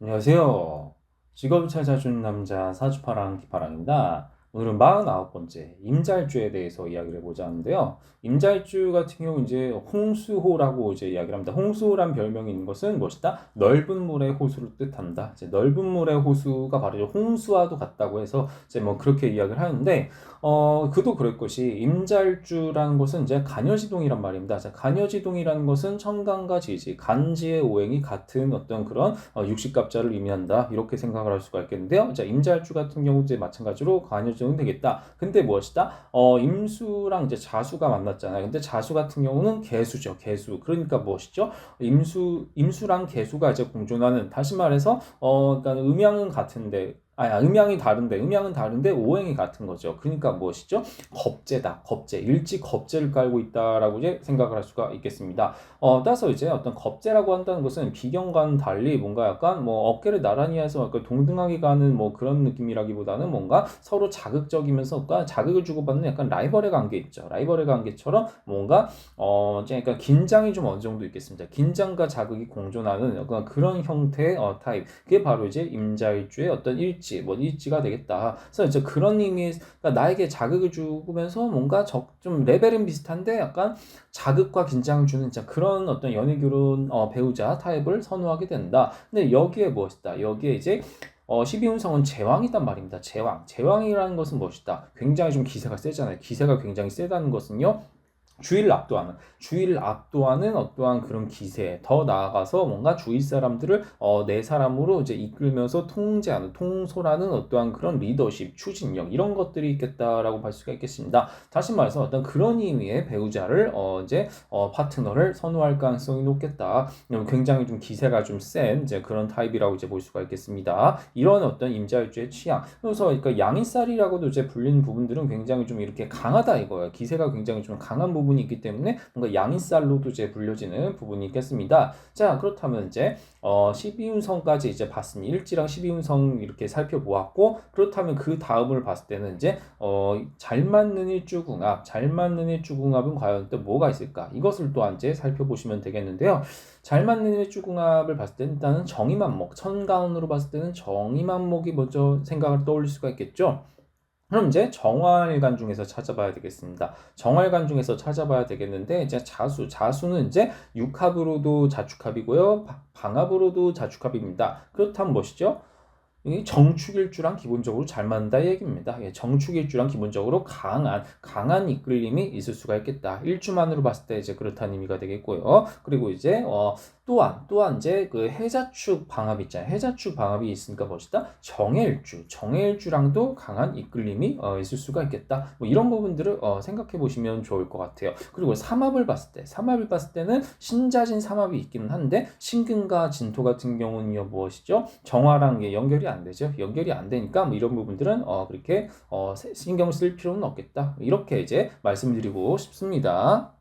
안녕하세요. 직업을 찾아준 남자 사주파랑 기파랑입니다. 오늘은 49번째 임자일주에 대해서 이야기를 해보자 하는데요. 임자일주 같은 경우 이제 홍수호라고 이제 이야기를 합니다. 홍수호란 별명이 있는 것은 무엇이다? 넓은 물의 호수를 뜻한다. 이제 넓은 물의 호수가 바로 홍수와도 같다고 해서 이제 뭐 그렇게 이야기를 하는데 그도 그럴 것이 임자일주라는 것은 이제 간여지동이란 말입니다. 자, 간여지동이라는 것은 천간과 지지, 간지의 오행이 같은 어떤 그런 육식갑자를 의미한다. 이렇게 생각을 할 수가 있겠는데요. 자, 임자일주 같은 경우 이제 마찬가지로 간여지동이 되겠다. 근데 무엇이다? 임수랑 이제 자수가 만났잖아요. 근데 자수 같은 경우는 개수죠. 개수. 그러니까 무엇이죠? 임수랑 개수가 이제 공존하는, 다시 말해서 그러니까 음양은 같은데 음양은 다른데 오행이 같은 거죠. 그러니까 무엇이죠? 겁재다. 겁재. 일찍 겁재를 깔고 있다라고 이제 생각을 할 수가 있겠습니다. 따라서 이제 어떤 겁재라고 한다는 것은 비경과는 달리 뭔가 약간 뭐 어깨를 나란히 해서 약간 동등하게 가는 뭐 그런 느낌이라기보다는 뭔가 서로 자극적이면서 자극을 주고받는 약간 라이벌의 관계 있죠. 라이벌의 관계처럼 뭔가 그러니까 긴장이 좀 어느 정도 있겠습니다. 긴장과 자극이 공존하는 약간 그런 형태의 타입. 그게 바로 이제 임자일주의 어떤 일지가 되겠다. 그래서 이제 그런 의미, 그러니까 나에게 자극을 주면서 뭔가 좀 레벨은 비슷한데 약간 자극과 긴장을 주는 그런 어떤 연애결혼 배우자 타입을 선호하게 된다. 근데 여기에 무엇이다? 여기에 이제 12운성은 제왕이단 말입니다. 제왕. 제왕이라는 것은 무엇이다? 굉장히 좀 기세가 세잖아요. 기세가 굉장히 세다는 것은요. 주의를 압도하는 어떠한 그런 기세, 더 나아가서 뭔가 주위 사람들을 내 사람으로 이제 이끌면서 통솔하는 어떠한 그런 리더십, 추진력 이런 것들이 있겠다라고 볼 수가 있겠습니다. 다시 말해서 어떤 그런 의미의 배우자를 파트너를 선호할 가능성이 높겠다. 굉장히 좀 기세가 좀 센 이제 그런 타입이라고 이제 볼 수가 있겠습니다. 이런 어떤 임자일주의 취향. 그래서 그러니까 양인살이라고도 이제 불리는 부분들은 굉장히 좀 이렇게 강하다 이거예요. 기세가 굉장히 좀 강한 부분이 있기 때문에 뭔가 양인살로도 이제 불려지는 부분이 있겠습니다. 자, 그렇다면 이제 12운성까지 이제 봤으니 일지랑 12운성 이렇게 살펴보았고, 그렇다면 그 다음을 봤을 때는 이제 잘 맞는 일주궁합은 과연 또 뭐가 있을까? 이것을 또한 이제 살펴보시면 되겠는데요. 잘 맞는 일주궁합을 봤을 때 일단은 정의만목, 천간으로 봤을 때는 정의만목이 먼저 생각을 떠올릴 수가 있겠죠. 그럼 이제 정활관 중에서 찾아봐야 되겠습니다. 정활관 중에서 찾아봐야 되겠는데, 이제 자수는 이제 육합으로도 자축합이고요, 방합으로도 자축합입니다. 그렇다면 무엇이죠? 이 정축일주랑 기본적으로 잘 맞는다 얘기입니다. 예, 정축일주랑 기본적으로 강한 이끌림이 있을 수가 있겠다. 일주만으로 봤을 때 이제 그렇다는 의미가 되겠고요. 그리고 이제 또한 이제 그 해자축 방합이 있잖아요. 해자축 방합이 있으니까 무엇이다? 정해일주랑도 강한 이끌림이 있을 수가 있겠다. 뭐 이런 부분들을 생각해 보시면 좋을 것 같아요. 그리고 삼합을 봤을 때는 신자진 삼합이 있기는 한데 신금과 진토 같은 경우는요 무엇이죠? 정화랑 연결이 안 되죠. 연결이 안 되니까 뭐 이런 부분들은 그렇게 신경 쓸 필요는 없겠다. 이렇게 이제 말씀드리고 싶습니다.